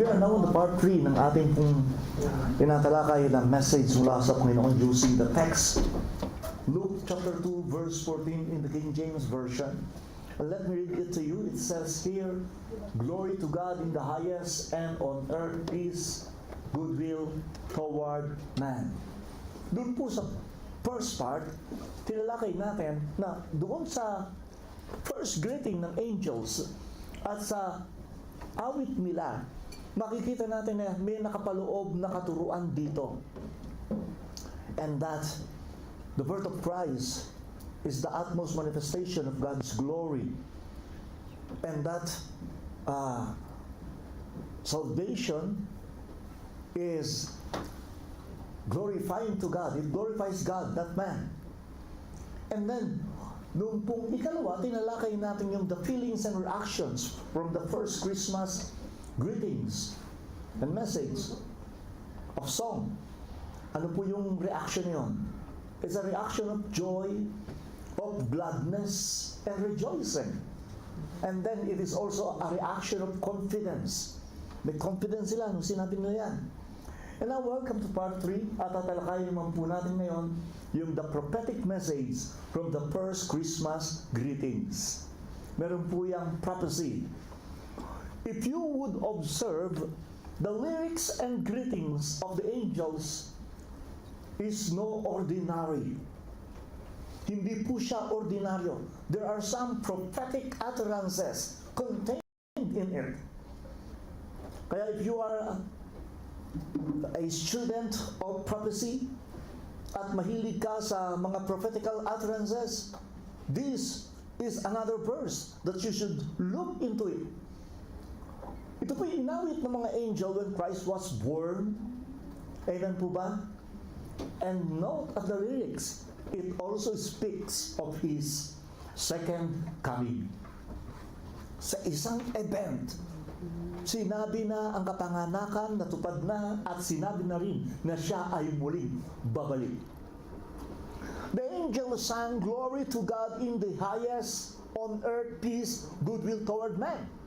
We are now on the part 3 ng ating pong tinatalakay na message mula sa Panginoon using the text. Luke chapter 2 verse 14 in the King James Version. Let me read it to you. It says here, "Glory to God in the highest, and on earth peace, goodwill toward man." Doon po sa first part, tinalakay natin na doon sa first greeting ng angels at sa awit nila, makikita natin na may nakapaloob na katuruan dito. And that the birth of Christ is the utmost manifestation of God's glory. And that salvation is glorifying to God. It glorifies God, not man. And then, noong pong ikalawa, tinalakay natin yung the feelings and reactions from the first Christmas greetings and message of song. Ano po yung reaction niyon? It's a reaction of joy, of gladness, and rejoicing. And then it is also a reaction of confidence. May confidence sila nung sinabi nila yan. And now welcome to part 3 at tatalakayin naman po natin ngayon yung the prophetic message from the first Christmas greetings. Meron po yung prophecy. If you would observe the lyrics and greetings of the angels is no ordinary. Hindi po siya ordinaryo. There are some prophetic utterances contained in it. Kaya if you are a student of prophecy at mahilig ka sa mga prophetical utterances, this is another verse that you should look into it. Ito po yung inawit ng mga angel when Christ was born. Amen po ba? And note at the lyrics, it also speaks of His second coming. Sa isang event, sinabi na ang kapanganakan, natupad na, at sinabi na rin na siya ay muling babalik. The angel sang, "Glory to God in the highest, on earth peace, goodwill toward man."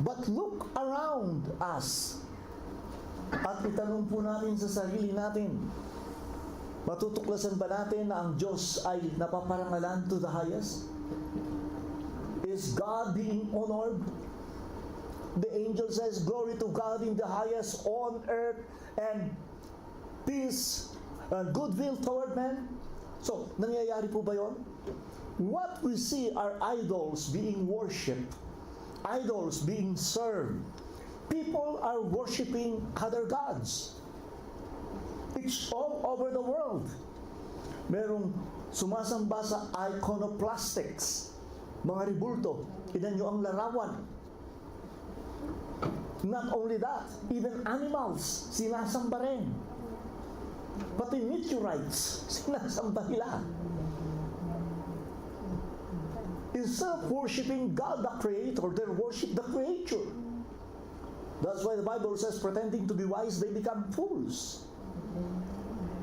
But look around us. At itanong po natin sa sarili natin, matutuklasan ba natin na ang Diyos ay napaparangalan to the highest? Is God being honored? The angel says, "Glory to God in the highest, on earth, and peace, goodwill toward men." So, nangyayari po ba yon? What we see are idols being worshipped, idols being served. People are worshiping other gods. It's all over the world. Merong sumasamba sa iconoplastics, mga ribulto. Tignan nyo ang larawan. Not only that, even animals, sinasamba rin. Pati meteorites, sinasamba nila. Instead of worshiping God the Creator, they worship the creature. That's why the Bible says, pretending to be wise, they become fools.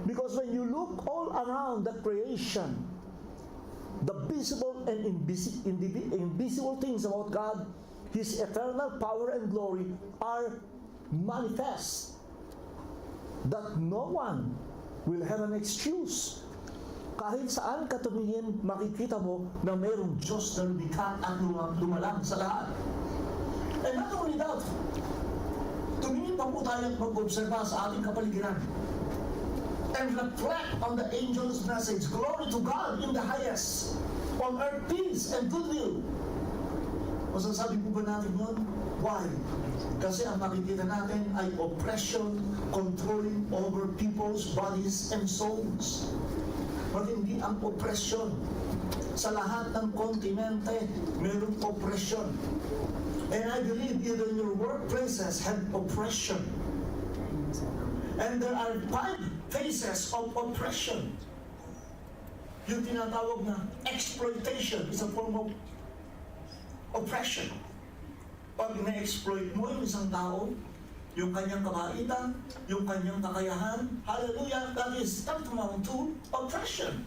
Because when you look all around the creation, the visible and invisible things about God, His eternal power and glory are manifest, that no one will have an excuse. Kahit saan ka tumingin, makikita mo na mayroong Diyos na lumikha at lumalang sa lahat. And not only that, tumingin pa po tayo at mag-obserba sa ating kapaligiran and reflect on the angel's message. Glory to God in the highest, on earth peace and goodwill. Masasabi po ba natin yun? Why? Kasi ang makikita natin ay oppression controlling over people's bodies and souls. Matindi ang oppression. Sa lahat ng kontinente, mayroong oppression. And I believe even your workplaces have oppression. And there are 5 phases of oppression. Yung tinatawag na exploitation is a form of oppression. Pag na-exploit mo yung isang tao, yung kanyang kabaitan, yung kanyang kakayahan, hallelujah, that is tantamount to oppression.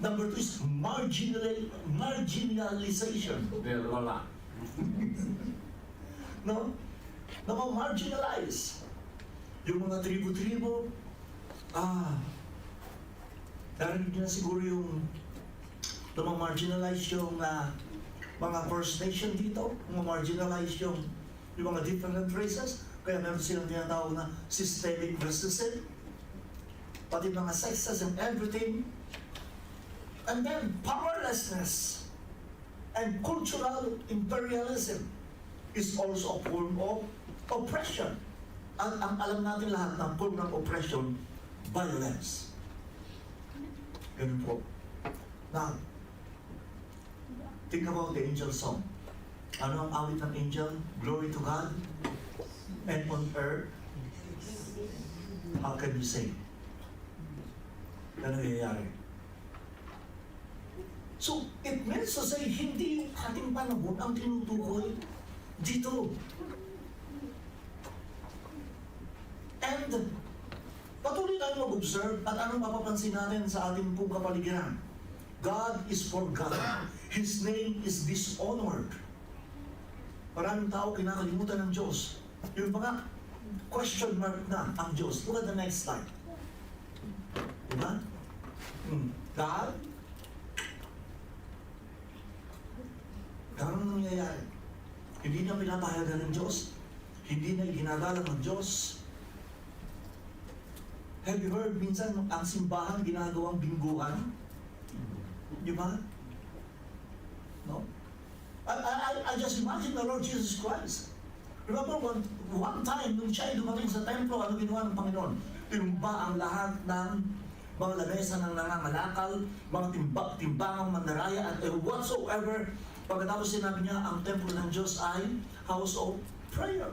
Number 2 is marginalization. No? na mga marginalize. Yung mga tribo-tribo, narinig niyo na siguro yung mga marginalize yung mga First Nation dito, mga marginalize yung mga different races, kaya meron silang tinatawag na systemic racism, pati mga sexes and everything. And then powerlessness and cultural imperialism is also a form of oppression. At ang alam natin lahat ng form ng oppression, violence. Ganun po. Now, think about the angel song. Ano ang awit ng angel? Glory to God, and on earth, how can you say? Ano nangyayari? So, it means to say, hindi yung ating panahon ang tinutukoy dito. And, patuloy tayo mag-observe at anong mapapansin natin sa ating pong kapaligiran. God is forgotten. His name is dishonored. Maraming tao kinakalimutan ng Diyos. Yung mga question mark na ang Diyos. Look at the next slide. Diba? God, anong nangyayari? Hindi na pinapahayagan ng Diyos. Hindi na ginagalang ng Diyos. Have you heard minsan ang simbahan ginagawang bingguan? Di ba? No? I just imagine the Lord Jesus Christ. Remember one time, nung siya ay dumating sa templo, ano ginawa ng Panginoon? Tinumba ang lahat ng mga lamesa ng nangangalakal, mga timbangang mandaraya, at whatsoever. Pagkatapos sinabi niya, ang templo ng Diyos ay house of prayer.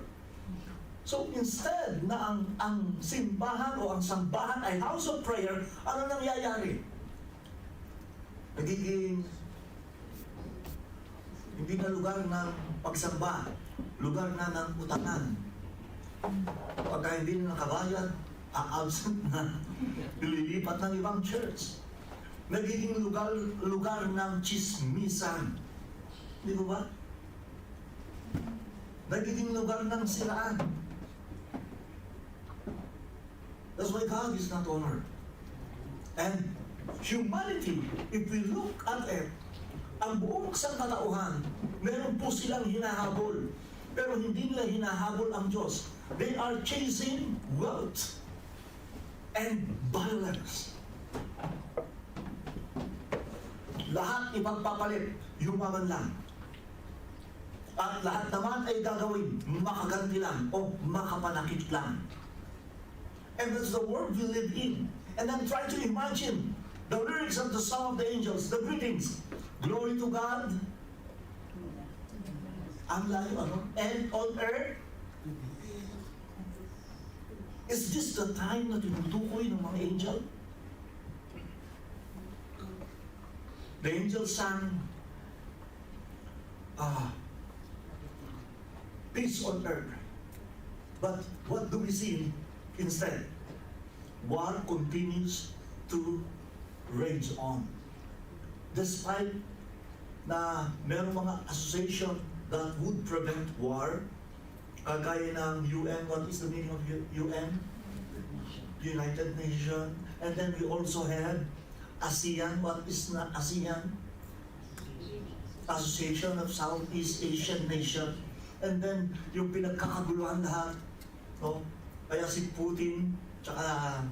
So instead na ang simbahan o ang sambahan ay house of prayer, ano nangyayari? Nagiging hindi na lugar ng pagsamba, lugar na ng utangan. Pagka hindi na nakabayad, absent na, lilipat ng ibang church. Nagiging lugar ng chismisan. Di ba? Nagiging lugar ng siraan. That's why God is not honored. And humanity, if we look at it, ang buong sangkatauhan, meron po silang hinahabol. Pero hindi nila hinahabol ang Diyos. They are chasing wealth and violence. Lahat ipagpapalit, yumaman lang. At lahat naman ay gagawin, makaganti lang o makapanakit lang. And that's the world we live in. And then try to imagine the lyrics of the Song of the Angels, the greetings. Glory to God. Ang layo, ano? And on earth. Is this the time na tinutukoy ng mga angel? The angel sang, peace on earth. But what do we see instead? War continues to rage on. Despite na merong mga association that would prevent war, kagaya ng UN, what is the meaning of UN? United Nations. And then we also had ASEAN. What is na ASEAN? Association of Southeast Asian Nations. And then yung pinagkakaguluhan lahat, no? Kaya si Putin, tsaka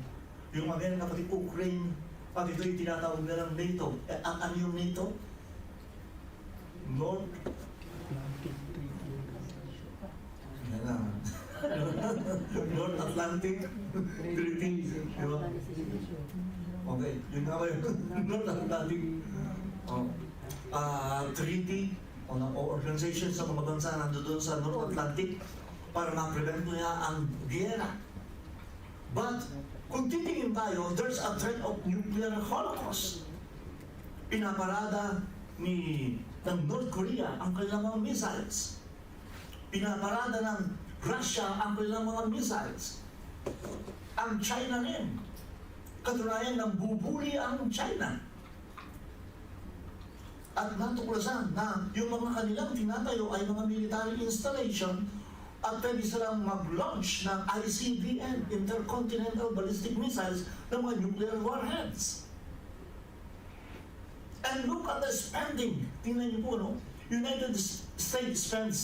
yung mga kapatid Ukraine, pag ito'y tinatawag na ng NATO. Ano yung NATO? North North Atlantic Treaty. Diba? Okay, yun nga ba yun? North Atlantic Treaty o organization sa mga bansa nandoon sa North Atlantic para ma-prevent niya ang giyera. But kung titingin tayo, there's a threat of nuclear holocaust. Pinaparada ng North Korea ang kanilang mga missiles. Pinaparada ng Russia ang kanilang mga missiles. Ang China rin. Katunayan ng bubuli ang China. At natuklasan na yung mga kanilang tinatayo ay mga military installation at pwede silang mag-launch ng ICBM, Intercontinental Ballistic Missiles, ng mga nuclear warheads. And look at the spending. Tingnan niyo po, no? United States spends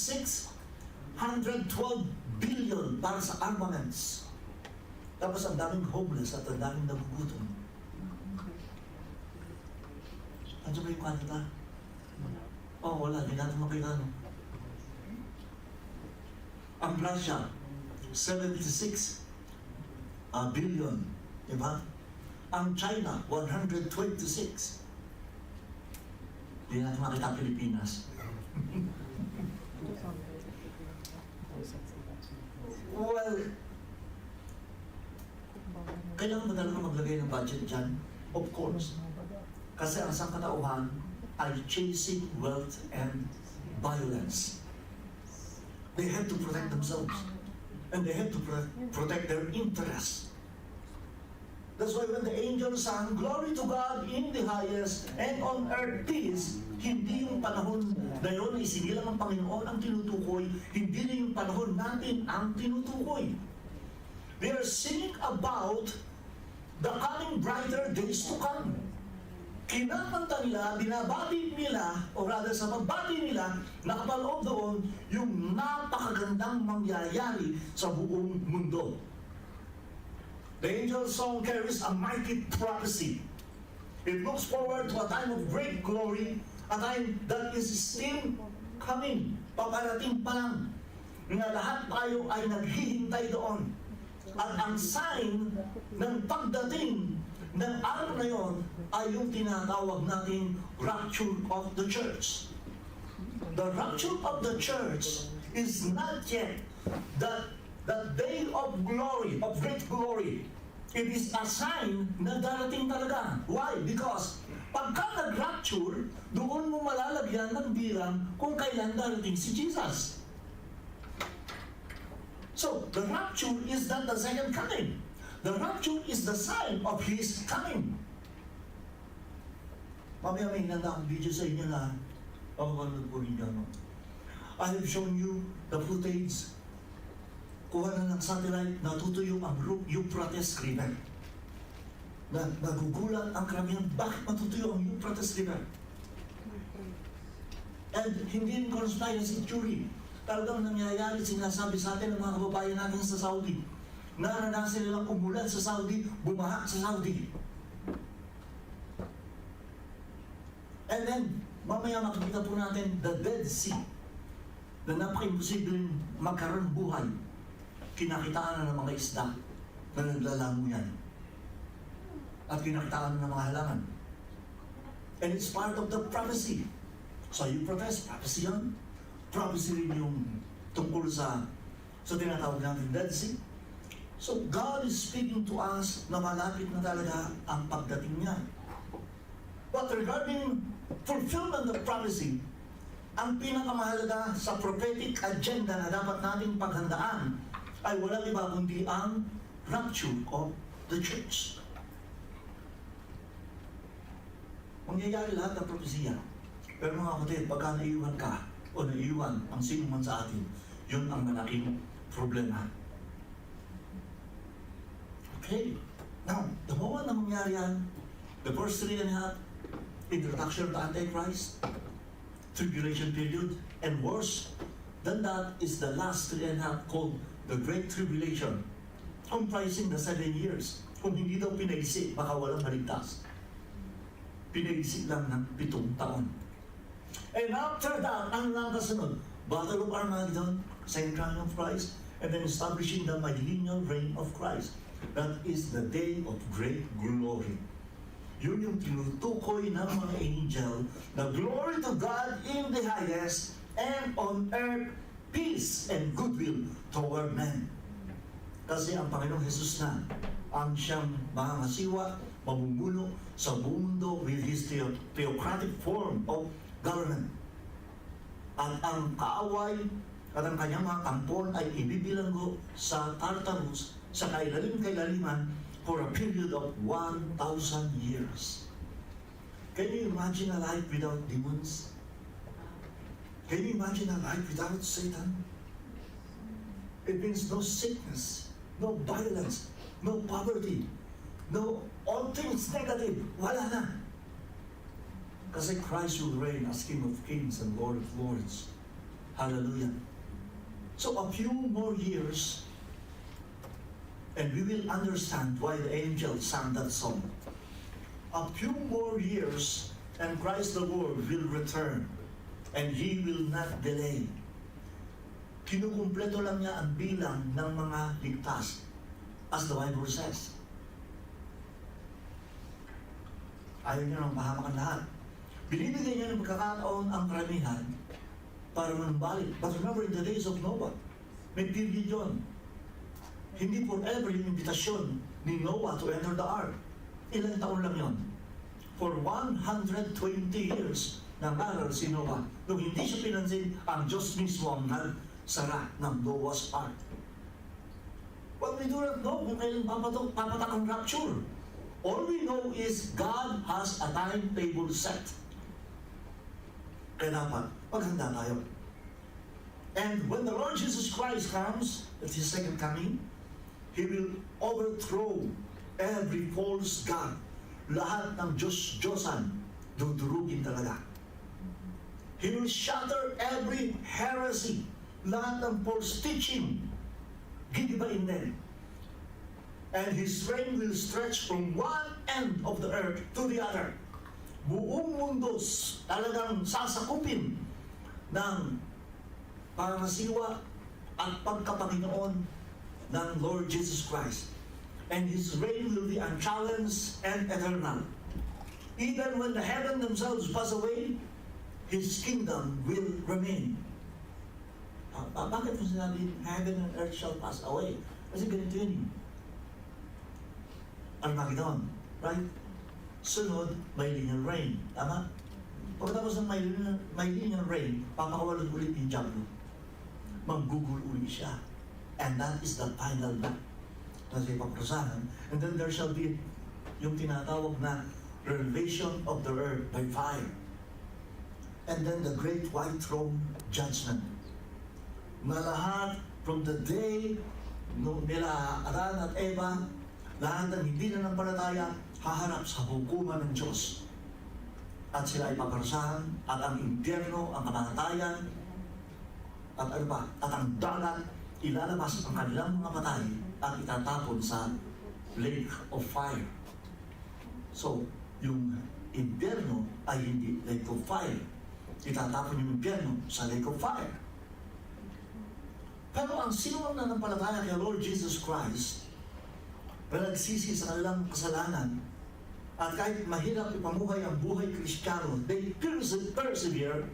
$612 billion para sa armaments. Tapos ang daming homeless at ang daming nagugutom. Ano ba yung kanta? Oh, wala. Hindi natin makita, no? Ang Russia, 76 billion. Diba? Ang China, 126. Hindi natin makita Pilipinas. Well, kailangan ba talaga maglagay ng budget dyan? Of course. Kasi ang sangkatauhan ay chasing wealth and violence. They have to protect themselves. And they have to protect their interests. That's why when the angels sang, "Glory to God in the highest, and on earth peace," hindi yung panahon na yun, isinilang ang Panginoon ang tinutukoy, hindi rin yung panahon natin ang tinutukoy. They are singing about the coming brighter days to come. Kinakanta nila, binabati nila, o rather sa pagbati nila, nakapaloob doon yung napakagandang mangyayari sa buong mundo. The angel song carries a mighty prophecy. It looks forward to a time of great glory, a time that is still coming. Paparating pa lang na lahat tayo ay naghihintay doon. At ang sign ng pagdating ng araw na yon ay yung tinatawag nating rapture of the church. The rapture of the church is not yet that day of glory, of great glory. It is a sign na darating talaga. Why? Because pagka nag-rapture, doon mo malalagyan ng bilang kung kailan darating si Jesus. So, the rapture is not the second coming. The rapture is the sign of His coming. Mamaya may hinanda akong video sa inyo na pamapanood po rin gano'n. I have shown you the footage. Kuha na ng satellite, natutuyo ang Euphrates River. Nagugulat ang karamihan, bakit matutuyo ang Euphrates River? And hindi rin conspiracy theory. Talagang nangyayari, sinasabi sa atin ng mga kababayan natin sa Saudi. Naranasan nilang umulan sa Saudi, bumaha sa Saudi. And then, mamaya makikita po natin the Dead Sea na napaka-imposibleng magkaroon buhay. Kinakitaan na ng mga isda na naglalango yan. At kinakitaan na ng mga halaman. And it's part of the prophecy. So you protest, prophecy yan. Prophecy rin yung tungkol sa tinatawag natin Dead Sea. So God is speaking to us na malapit na talaga ang pagdating niya. But regarding fulfillment of prophecy, ang pinakamahalaga sa prophetic agenda na dapat nating paghandaan ay walang iba kundi ang rapture of the church. Mangyayari lahat ng propesiya. Pero mga kapatid, pagka naiwan ka o naiwan ang sino man sa atin, yun ang malaking problema. Okay. Now, the moment na mangyari yan, the first 3.5, introduction of the Antichrist, tribulation period, and worse than that is the last 3.5 called the Great Tribulation, comprising the 7 years. Kung hindi daw pinaisip, baka walang maligtas. Pinaisip lang ng 7 taon. And after that, ang lang kasunod? Battle of Armageddon, second coming of Christ, and then establishing the millennial reign of Christ. That is the day of great glory. Yun yung tinutukoy ng mga angel, na glory to God in the highest, and on earth, peace and goodwill toward men. Kasi ang Panginoong Jesus na ang siyang mangangasiwa, mamumuno sa buong mundo with His theocratic form of government. At ang kaaway at ang kanyang mga kampon ay ibibilanggo sa Tartarus sa kailalim-kailaliman for a period of 1,000 years. Can you imagine a life without demons? Can you imagine a life without Satan? It means no sickness, no violence, no poverty, no all things negative. Wala na. Kasi Christ will reign as King of Kings and Lord of Lords. Hallelujah. So a few more years, and we will understand why the angels sang that song. A few more years, and Christ the Lord will return, and He will not delay. Kinukumpleto lang niya ang bilang ng mga ligtas, as the Bible says. Ayaw niya nang mahamakan lahat. Binibigyan niya ng pagkakataon ang karamihan para manumbalik. But remember, in the days of Noah, may period yun. Hindi forever yung invitasyon ni Noah to enter the ark. Ilang taon lang yun? For 120 years nangaral si Noah. Nung hindi siya pinansin, ang Diyos mismo ang nagsara ng Noah's ark. But we do not know kung kailan papatak ang rapture. All we know is God has a timetable set. Kaya dapat maghanda tayo. And when the Lord Jesus Christ comes at His second coming, He will overthrow every false god. Lahat ng Diyos-Diyosan, dudurugin talaga. He will shatter every heresy. Lahat ng false teaching, gigibain din. And His reign will stretch from one end of the earth to the other. Buong mundo talagang sasakupin ng pangasiwa at pagkapanginoon ng Lord Jesus Christ. And His reign will be unchallenged and eternal. Even when the heaven themselves pass away, His kingdom will remain. Bakit mo sinabi, heaven and earth shall pass away? Kasi ganito yun. Armageddon, right? Sunod, may linear reign. Tama? Pagkatapos ng may linear reign, papakawalan ulit yung Diablo. Manggugul ulit siya. And that is the final na siya paprasahan. And then there shall be yung tinatawag na revelation of the earth by fire. And then the great white throne judgment. Na lahat from the day nila Adan at Eva, lahat ng hindi na nampalataya, haharap sa hukuman ng Diyos. At sila ay paparusahan, at ang impyerno, ang kamatayan, at ano ba, at ang dagat, ilalabas ang kanilang mga patay at itatapon sa lake of fire. So, yung impyerno ay hindi lake of fire. Itatapon yung impyerno sa lake of fire. Pero ang sino ang nanampalataya kay Lord Jesus Christ na nagsisi sa kanilang kasalanan at kahit mahirap ipamuhay ang buhay Kristiyano, they persevere.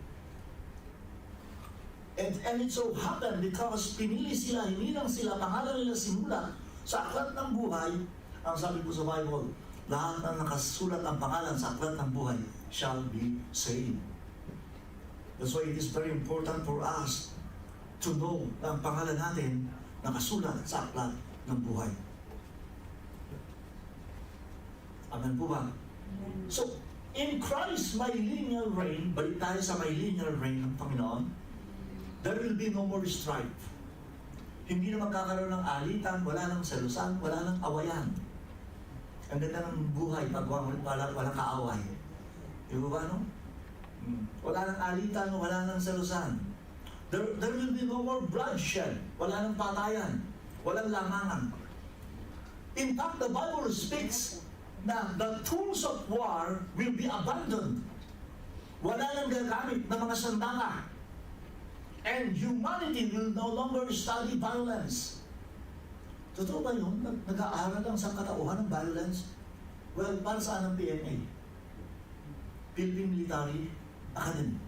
And it so happened because pinili sila, hindi lang sila, pangalan nila sinulat sa aklat ng buhay. Ang sabi ko sa Bible, lahat na nakasulat ang pangalan sa aklat ng buhay shall be saved. That's why it is very important for us to know na ang pangalan natin nakasulat sa aklat ng buhay. Amen po ba? So, in Christ, may linear reign, balik tayo sa may linear reign ng Panginoon, there will be no more strife. Hindi na magkakaroon ng alitan, wala nang selusan, wala nang awayan. Ang ganda ng buhay pag walang kaaway. Di ba no? Wala nang alitan, wala nang selusan. There will be no more bloodshed. Wala nang patayan. Walang lamangan. In fact, the Bible speaks na the tools of war will be abandoned. Wala nang gagamit ng mga sandata. And humanity will no longer study violence. Totoo ba yun? Nag-aaral lang sa katauhan ng violence? Well, para saan ang PMA? Philippine Military Academy.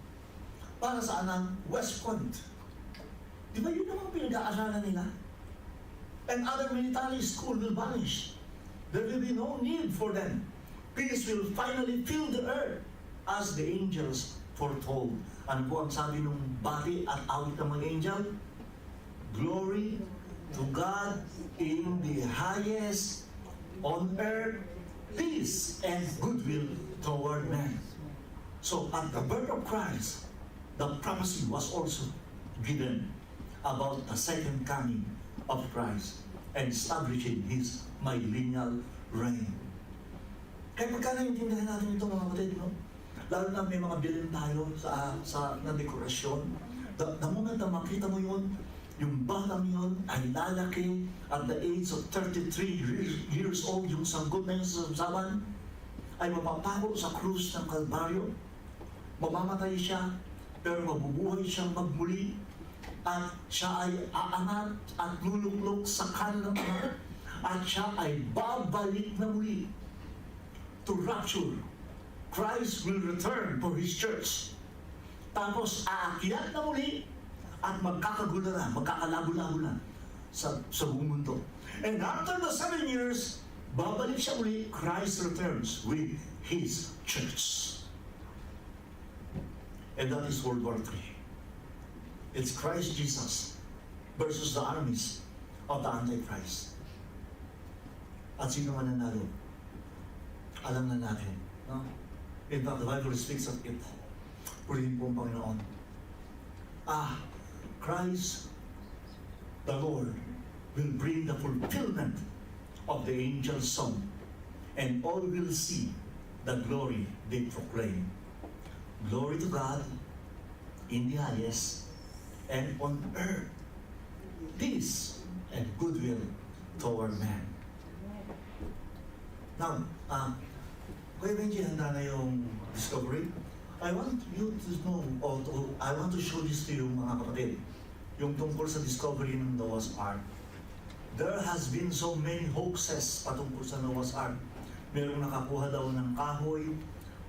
Para saan ang West Point? Di ba yun naman pinag-aaralan nila? And other military school will vanish. There will be no need for them. Peace will finally fill the earth as the angels foretold. Ano po ang sabi ng bati at awit ng mga angel? Glory to God in the highest, on earth, peace and goodwill toward men. So at the birth of Christ, the prophecy was also given. about the second coming of Christ and establishing His millennial reign. Kaya pagka naiintindihan natin ito mga kapatid, no? Lalo na may mga bilin tayo na dekorasyon. The moment na makita mo yun, yung batang yun ay lalaki at the age of 33 years old, yung sangkot na yun sa sabsaban, ay mapapako sa krus ng Kalbaryo. Mamamatay siya, pero mabubuhay siyang magmuli at siya ay aangat at luluklok sa kanilang mga at siya ay babalik na muli to rapture. Christ will return for His church. Tapos aakyat na muli at magkakagulo na, magkakalabo-labo na sa buong mundo. And after the 7 years, babalik siya muli, Christ returns with His church. And that is World War III. It's Christ Jesus versus the armies of the Antichrist. At sino man nanalo? Alam na natin. No? In fact, the Bible speaks of it. Purihin po ang Panginoon. Christ, the Lord, will bring the fulfillment of the angel's song, and all will see the glory they proclaim. Glory to God in the highest, and on earth, peace and goodwill toward man. Now, Kuya Benji, handa na yung discovery? I want you to know, I want to show this to you mga kapatid, yung tungkol sa discovery ng Noah's Ark. There has been so many hoaxes patungkol sa Noah's Ark. Merong nakakuha daw ng kahoy,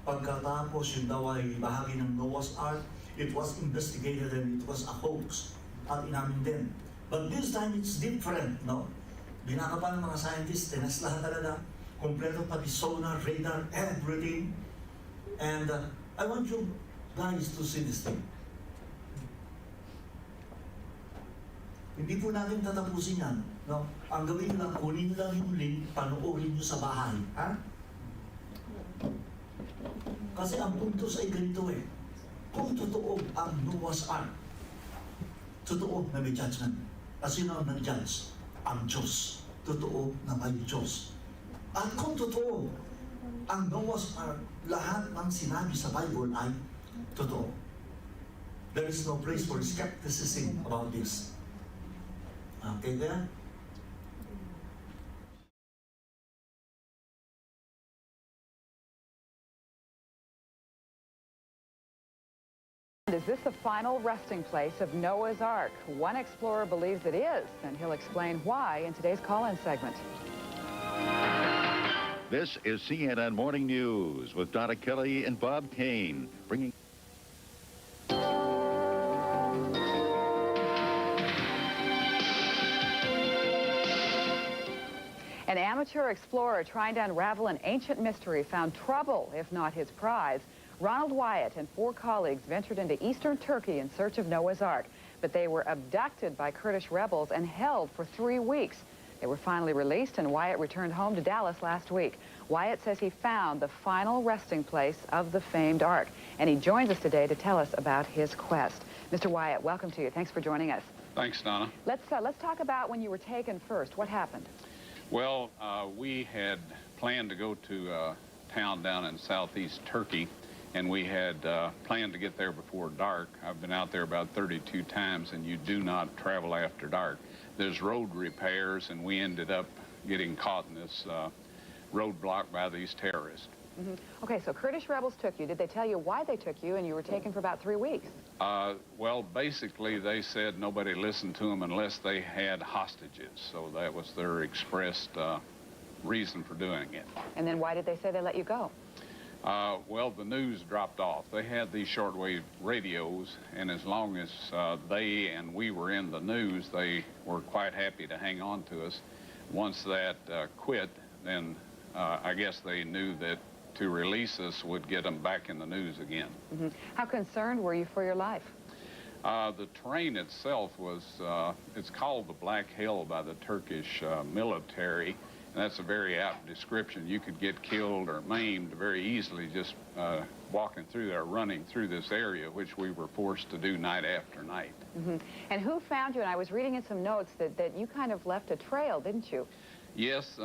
pagkatapos yun daw ay bahagi ng Noah's Ark. It was investigated and it was a hoax. At inamin din. But this time it's different, no? Binaka pa ng mga scientists, tinaslahan talaga. Kompleto pati sonar, radar, everything. And I want you guys to see this thing. Hindi po natin tatapusin yan. No? Ang gawin nyo lang, kunin nyo lang yung link, panoorin nyo sa bahay. Ha? Kasi ang puntos ay ganito eh. Kung totoo ang Noah's Ark, totoo na may judgment. At sino ang nag-judge? Ang Diyos. Totoo na may Diyos. At kung totoo, ang Noah's Ark, lahat ng sinabi sa Bible ay totoo. There is no place for skepticism about this. Okay there? Is this the final resting place of Noah's Ark? One explorer believes it is, and he'll explain why in today's call-in segment. This is CNN Morning News with Donna Kelly and Bob Kane, bringing... An amateur explorer trying to unravel an ancient mystery found trouble, if not his prize. Ronald Wyatt and 4 colleagues ventured into eastern Turkey in search of Noah's Ark, but they were abducted by Kurdish rebels and held for 3 weeks. They were finally released, and Wyatt returned home to Dallas last week. Wyatt says he found the final resting place of the famed Ark, and he joins us today to tell us about his quest. Mr. Wyatt, welcome to you. Thanks for joining us. Thanks, Donna. Let's talk about when you were taken first. What happened? Well, we had planned to go to a town down in southeast Turkey, and we had planned to get there before dark. I've been out there about 32 times, and you do not travel after dark. There's road repairs, and we ended up getting caught in this roadblock by these terrorists. Mm-hmm. Okay, so Kurdish rebels took you. Did they tell you why they took you, and you were taken for about 3 weeks? Well, basically, they said nobody listened to them unless they had hostages. So that was their expressed reason for doing it. And then why did they say they let you go? Well, the news dropped off. They had these shortwave radios, and as long as they and we were in the news, they were quite happy to hang on to us. Once that quit, then I guess they knew that to release us would get them back in the news again. Mm-hmm. How concerned were you for your life? The terrain itself was, it's called the Black Hill by the Turkish military, and that's a very apt description. You could get killed or maimed very easily just walking through there, running through this area, which we were forced to do night after night. And who found you? And I was reading in some notes that you kind of left a trail, didn't you? Yes,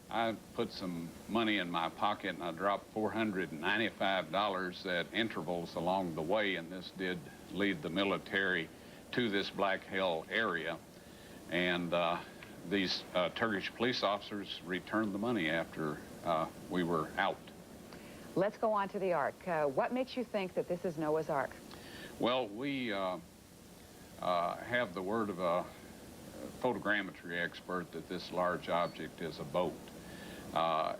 I put some money in my pocket and I dropped $495 at intervals along the way, and this did lead the military to this Black Hill area. And these Turkish police officers returned the money after we were out. Let's go on to the Ark. What makes you think that this is Noah's Ark? Well, we have the word of a photogrammetry expert that this large object is a boat.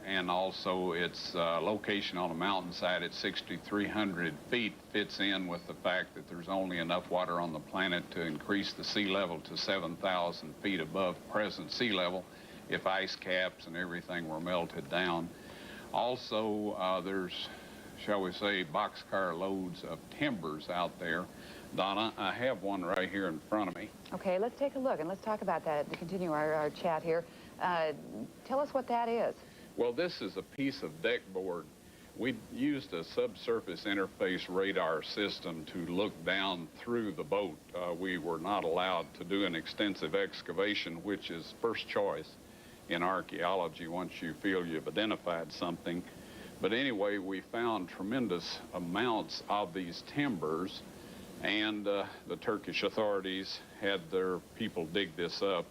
And also its location on a mountainside at 6,300 feet fits in with the fact that there's only enough water on the planet to increase the sea level to 7,000 feet above present sea level if ice caps and everything were melted down. Also, there's, shall we say, boxcar loads of timbers out there. Donna, I have one right here in front of me. Okay, let's take a look and let's talk about that to continue our chat here. Tell us what that is. Well, this is a piece of deck board. We used a subsurface interface radar system to look down through the boat. We were not allowed to do an extensive excavation, which is first choice in archaeology once you feel you've identified something. But anyway, we found tremendous amounts of these timbers, and the Turkish authorities had their people dig this up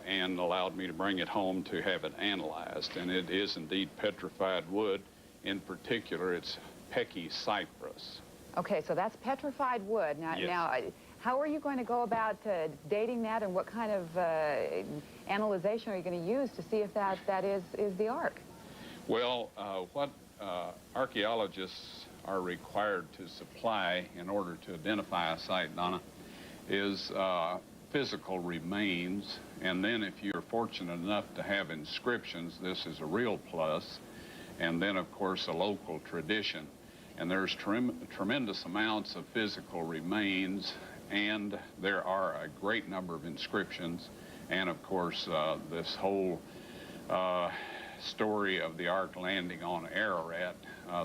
and allowed me to bring it home to have it analyzed. And it is indeed petrified wood. In particular, it's Peckycyprus. Okay, so that's petrified wood. Now, Yes. How are you going to go about dating that, and what kind of analyzation are you going to use to see if that is the Ark? Well, what archaeologists are required to supply in order to identify a site, Donna, is physical remains, and then if you're fortunate enough to have inscriptions, this is a real plus, and then of course a local tradition. And there's tremendous amounts of physical remains, and there are a great number of inscriptions, and of course this whole story of the Ark landing on Ararat.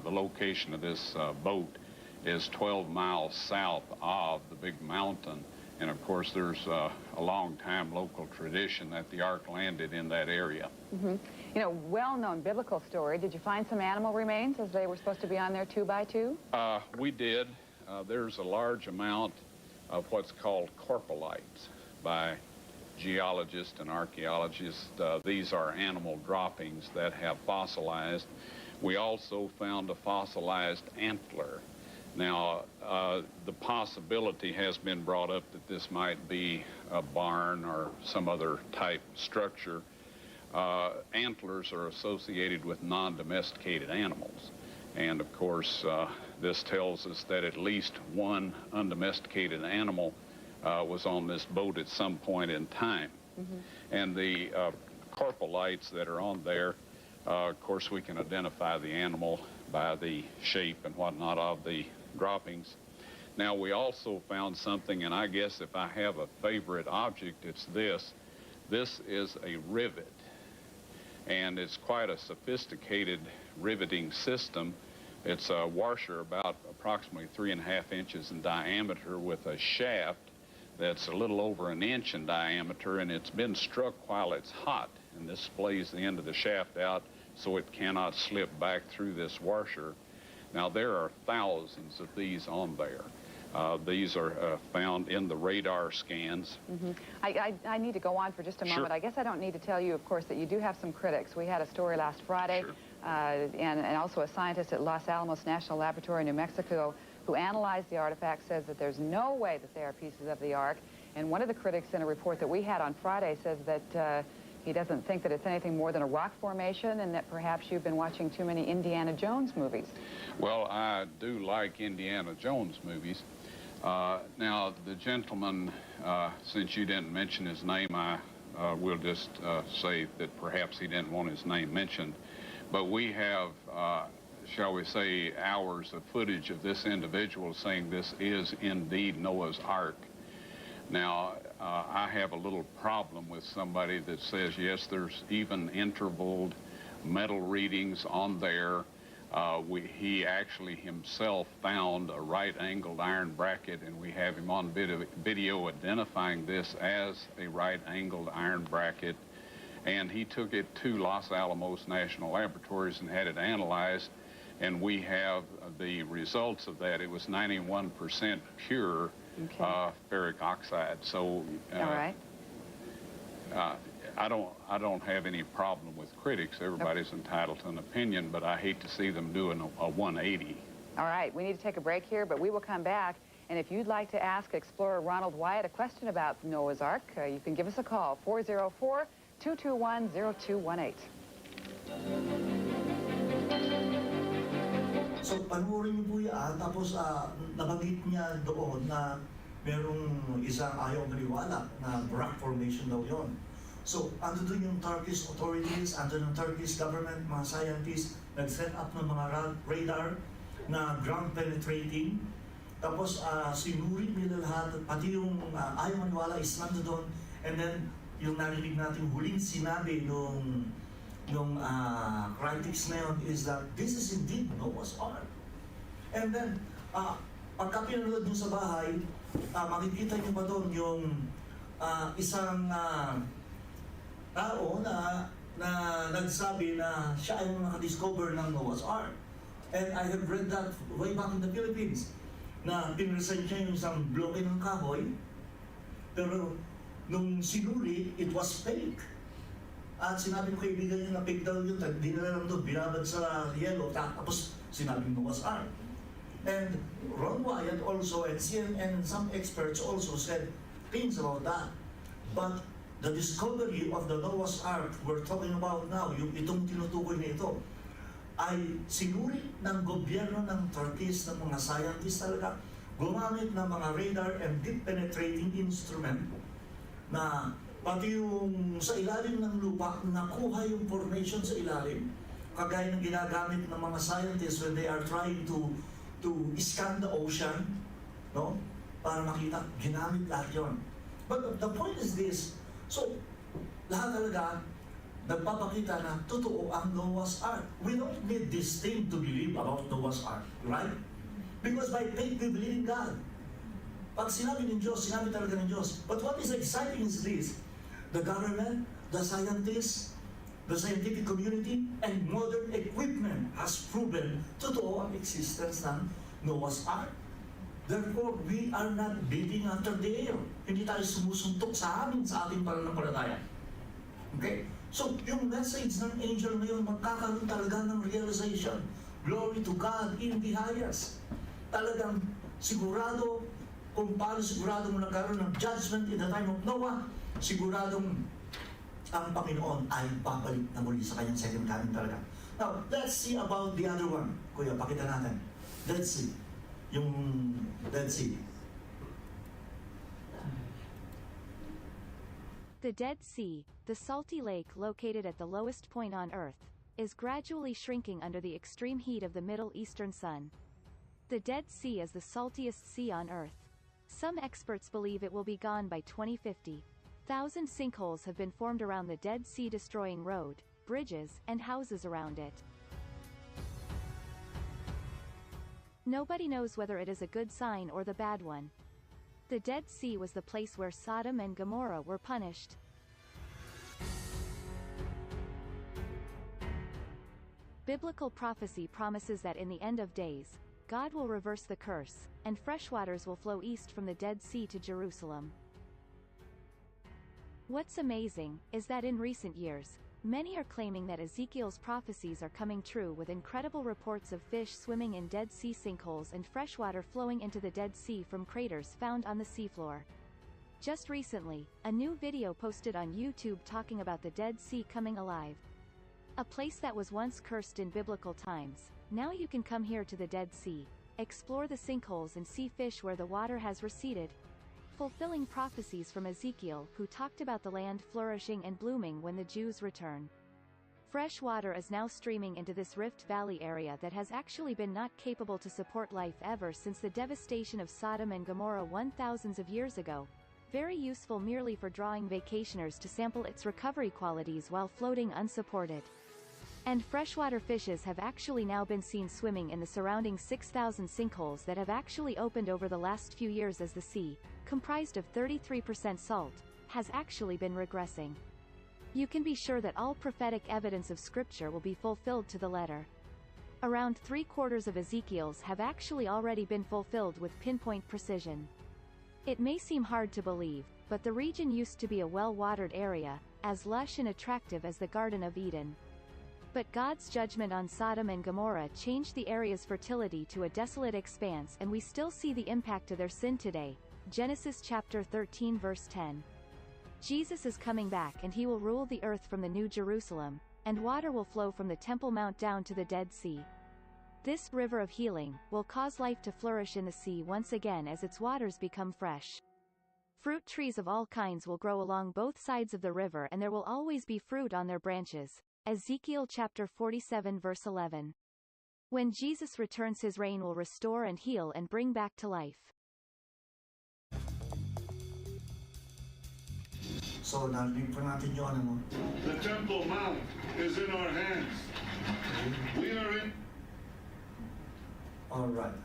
The location of this boat is 12 miles south of the big mountain. And of course, there's a long-time local tradition that the Ark landed in that area. You know, well-known biblical story. Did you find some animal remains as they were supposed to be on there 2 by 2? We did. There's a large amount of what's called corpalites by geologists and archaeologists. These are animal droppings that have fossilized. We also found a fossilized antler. Now, the possibility has been brought up that this might be a barn or some other type structure. Antlers are associated with non-domesticated animals. And of course, this tells us that at least one undomesticated animal was on this boat at some point in time. And the corpalites that are on there, of course, we can identify the animal by the shape and whatnot of the droppings. Now, we also found something, and I guess if I have a favorite object, it's this. This is a rivet, and it's quite a sophisticated riveting system. It's a washer about approximately 3.5 inches in diameter with a shaft that's a little over 1 inch in diameter, and it's been struck while it's hot, and this splays the end of the shaft out so it cannot slip back through this washer. Now, there are thousands of these on there. These are found in the radar scans. I need to go on for just a moment. Sure. I guess I don't need to tell you, of course, that you do have some critics. We had a story last Friday, Sure. And also a scientist at Los Alamos National Laboratory, New Mexico, who analyzed the artifact, says that there's no way that they are pieces of the Ark. And one of the critics in a report that we had on Friday says that he doesn't think that it's anything more than a rock formation, and that perhaps you've been watching too many Indiana Jones movies. Well, I do like Indiana Jones movies. Now, the gentleman, since you didn't mention his name, I will just say that perhaps he didn't want his name mentioned. But we have, shall we say, hours of footage of this individual saying this is indeed Noah's Ark. Now, I have a little problem with somebody that says, yes, there's even intervaled metal readings on there. He actually himself found a right-angled iron bracket, and we have him on video identifying this as a right-angled iron bracket. And he took it to Los Alamos National Laboratories and had it analyzed, and we have the results of that. It was 91% pure ferric oxide. So All right. I don't have any problem with critics. Everybody's entitled to an opinion, but I hate to see them doing a 180. All right, we need to take a break here, but we will come back. And if you'd like to ask Explorer Ronald Wyatt a question about Noah's Ark, you can give us a call, 404-221-0218. So, panoorin niyo po yan. Tapos, nabanggit niya doon na merong isang ayaw maniwala na rock formation daw yon. So, ando doon yung Turkish authorities, ando ng Turkish government, mga scientists, nag-set up ng mga radar na ground penetrating. Tapos, sinuri nila lahat, pati yung ayaw maniwala is nando doon. And then, yung narinig natin huling sinabi nung critics na yun is that this is indeed Noah's Ark. And then, pagka pinanood nyo sa bahay, makikita nyo pa doon yung isang tao na nagsabi na siya ay nakadiscover ng Noah's Ark. And I have read that way back in the Philippines, na pinresent siya yung isang bloke ng kahoy, pero nung sinuri, it was fake. At sinabi ko kaibigan niya na fake daw yun, dinala lang doon, binabad sa yellow, tapos sinabi Noah's Ark. And Ron Wyatt also, and CNN and some experts also said things about that. But the discovery of the Noah's Ark we're talking about now, yung itong tinutukoy na ito, ay sinuri ng gobyerno ng Turkish, ng mga scientists talaga, gumamit ng mga radar and deep penetrating instrument na pati yung sa ilalim ng lupa, nakuha yung formation sa ilalim, kagaya ng ginagamit ng mga scientists when they are trying to scan the ocean, no? Para makita, ginamit lahat yun. But the point is this, so lahat talaga nagpapakita na totoo ang Noah's Ark. We don't need this thing to believe about Noah's Ark, right? Because by faith we believe in God. Pag sinabi ng Diyos, sinabi talaga ng Diyos. But what is exciting is this, the government, the scientists, the scientific community, and modern equipment has proven totoo ang existence ng Noah's Ark. Therefore, we are not beating after the air. Hindi tayo sumusuntok sa ating pananampalataya. Okay? So, yung message ng angel ngayon, magkakaroon talaga ng realization. Glory to God in the highest. Talagang sigurado, kung paano sigurado mo nagkaroon ng judgment in the time of Noah, siguradong ang Panginoon ay babalik na muli sa kanyang second coming talaga. Now, let's see about the other one. Kuya, pakita natin. Let's see. Yung Dead Sea. The Dead Sea, the salty lake located at the lowest point on Earth, is gradually shrinking under the extreme heat of the Middle Eastern sun. The Dead Sea is the saltiest sea on Earth. Some experts believe it will be gone by 2050. Thousands sinkholes have been formed around the Dead Sea, destroying road, bridges, and houses around it. Nobody knows whether it is a good sign or the bad one. The Dead Sea was the place where Sodom and Gomorrah were punished. Biblical prophecy promises that in the end of days, God will reverse the curse, and fresh waters will flow east from the Dead Sea to Jerusalem. What's amazing is that in recent years, many are claiming that Ezekiel's prophecies are coming true, with incredible reports of fish swimming in Dead Sea sinkholes and fresh water flowing into the Dead Sea from craters found on the seafloor. Just recently, a new video posted on YouTube talking about the Dead Sea coming alive. A place that was once cursed in biblical times, now you can come here to the Dead Sea, explore the sinkholes and see fish where the water has receded, fulfilling prophecies from Ezekiel, who talked about the land flourishing and blooming when the Jews return. Fresh water is now streaming into this Rift Valley area that has actually been not capable to support life ever since the devastation of Sodom and Gomorrah thousands of years ago. Very useful merely for drawing vacationers to sample its recovery qualities while floating unsupported. And freshwater fishes have actually now been seen swimming in the surrounding 6,000 sinkholes that have actually opened over the last few years as the sea, comprised of 33% salt, has actually been regressing. You can be sure that all prophetic evidence of Scripture will be fulfilled to the letter. Around 3/4 of Ezekiel's have actually already been fulfilled with pinpoint precision. It may seem hard to believe, but the region used to be a well-watered area, as lush and attractive as the Garden of Eden. But God's judgment on Sodom and Gomorrah changed the area's fertility to a desolate expanse, and we still see the impact of their sin today. Genesis chapter 13 verse 10. Jesus is coming back, and he will rule the earth from the New Jerusalem, and water will flow from the Temple Mount down to the Dead Sea. This river of healing will cause life to flourish in the sea once again as its waters become fresh. Fruit trees of all kinds will grow along both sides of the river, and there will always be fruit on their branches. Ezekiel chapter 47 verse 11. When Jesus returns, his reign will restore and heal and bring back to life. So, narinig po natin yung ano mo. The Temple Mount is in our hands. We are in. Alright.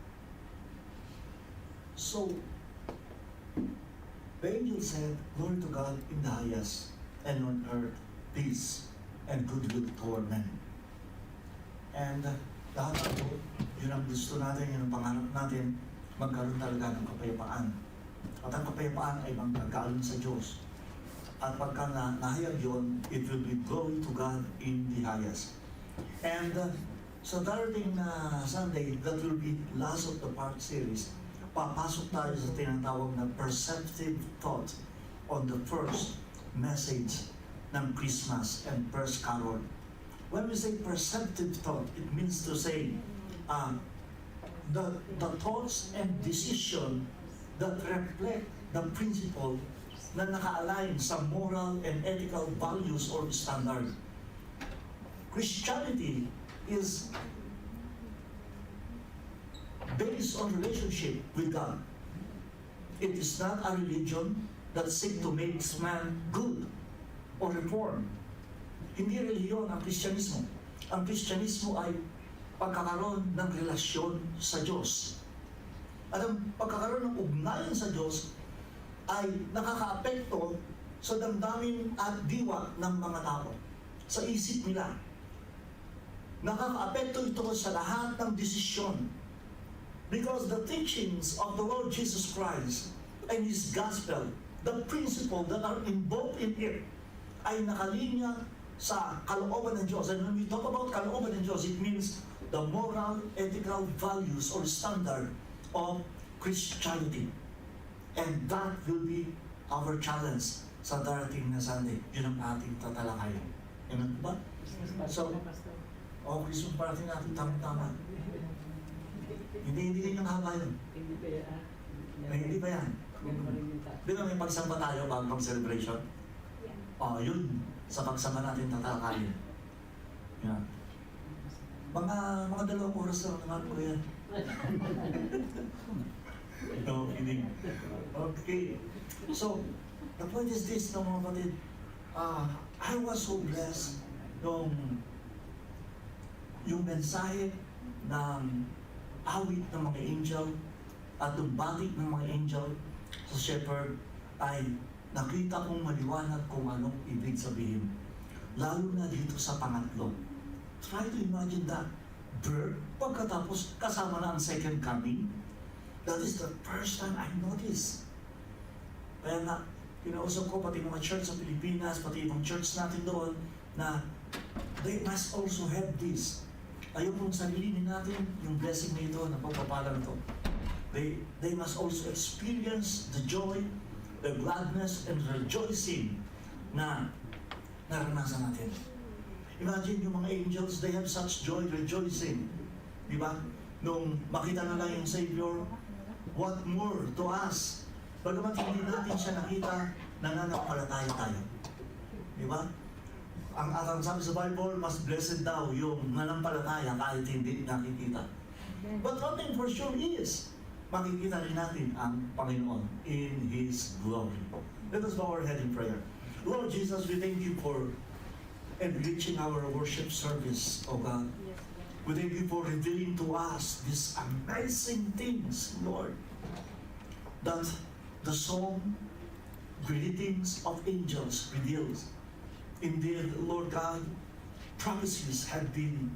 So, the angel said, "Glory to God in the highest, and on earth peace and goodwill toward men." And lahat po, yun ang gusto natin, yun ang pangarap natin, magkaroon talaga ng kapayapaan. At ang kapayapaan ay magkakaroon sa Diyos. At pagka nahayag yun, it will be glory to God in the highest. And sa darating na Sunday, that will be last of the part series, papasok tayo sa tinatawag na perceptive thought on the first message ng Christmas and first carol. When we say perceptive thought, it means to say the thoughts and decision that reflect the principle na naka-align sa moral and ethical values or standard. Christianity is based on relationship with God. It is not a religion that seeks to make man good or reform. Hindi relihiyon ang Kristyanismo. Ang Kristyanismo ay pagkakaroon ng relasyon sa Diyos. At ang pagkakaroon ng ugnayan sa Diyos ay nakakaapekto sa damdamin at diwa ng mga tao, sa isip nila. Nakakaapekto ito sa lahat ng desisyon. Because the teachings of the Lord Jesus Christ and His Gospel, the principle that are involved in it, ay nakalinya sa kalooban ng Diyos. And when we talk about kalooban ng Diyos, it means the moral, ethical values or standard of Christianity. And that will be our challenge sa darating na Sunday. Yun ang ating tatalakayin. Amen ba? So, Christmas party natin, tama-tama. Hindi yung haba yun. Hindi ba yan? Di ba may pagsamba tayo bago mag-celebration? Yun. Sa pagsamba natin tatalakayin. Yan. Mga 2 oras lang naman ko yan. No, kidding. Okay. So, the point is this, no, mga kapatid. I was so blessed nung yung mensahe ng awit ng mga angel at yung batik ng mga angel sa shepherd ay nakita kong maliwanag kung anong ibig sabihin. Lalo na dito sa pangatlo. Try to imagine that bird pagkatapos kasama na ang second coming. That is the first time I noticed. Kaya na, kinausap ko pati mga church sa Pilipinas, pati ibang church natin doon, na they must also have this. Ayaw mong sarili natin yung blessing nito, na pagpapalang ito. They must also experience the joy, the gladness, and rejoicing na naranasan natin. Imagine yung mga angels, they have such joy, rejoicing. Di ba? Nung makita na lang yung Savior, what more to us? Bagamat hindi natin siya nakita, nananampalataya tayo. Di ba? Ang sabi sa Bible, mas blessed daw yung nanampalataya kahit hindi nakikita. But one thing for sure is, makikita rin natin ang Panginoon in His glory. Let us bow our head in prayer. Lord Jesus, we thank you for enriching our worship service, O God. We thank you for revealing to us these amazing things, Lord, that the song, Greetings of Angels, reveals. Indeed, Lord God, prophecies have been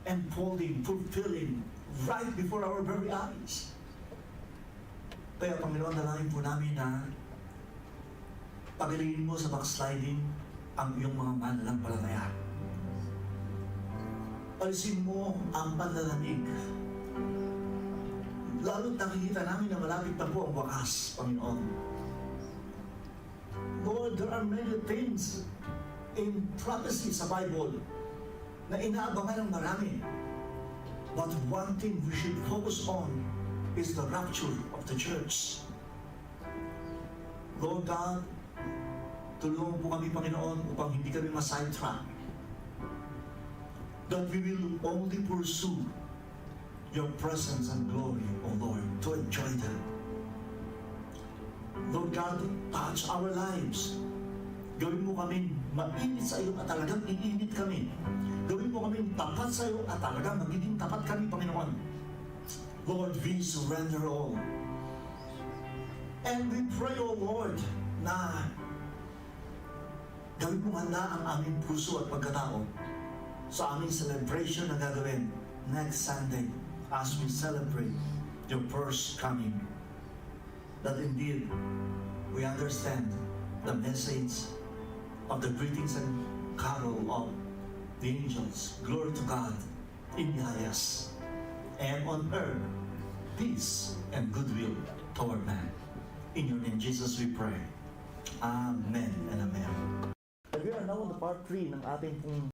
unfolding, fulfilling right before our very eyes. Kaya Panginoon, dalangin po namin na pagalingin mo sa backsliding ang iyong mga mananampalataya. Alisin mo ang panlalamig. Lalo't nakikita namin na malapit na po ang wakas, Panginoon. Lord, there are many things in prophecy sa Bible na inaabangan ng marami. But one thing we should focus on is the rapture of the church. Lord God, tulungan po kami, Panginoon, upang hindi kami ma-sidetrack. That we will only pursue your presence and glory, O Lord, to enjoy them. Lord God, touch our lives. Gawin mo kami mainit sa iyo at talagang iinit kami. Gawin mo kami tapat sa iyo at talagang magiging tapat kami, Panginoon. Lord, we surrender all. And we pray, O Lord, na gawin mo handa ang aming puso at pagkatao sa aming celebration na gagawin next Sunday as we celebrate your first coming. That indeed, we understand the message of the greetings and carol of the angels. Glory to God in the highest, and on earth, peace and goodwill toward man. In your name, Jesus, we pray. Amen and amen. We are now on the part 3 ng ating pong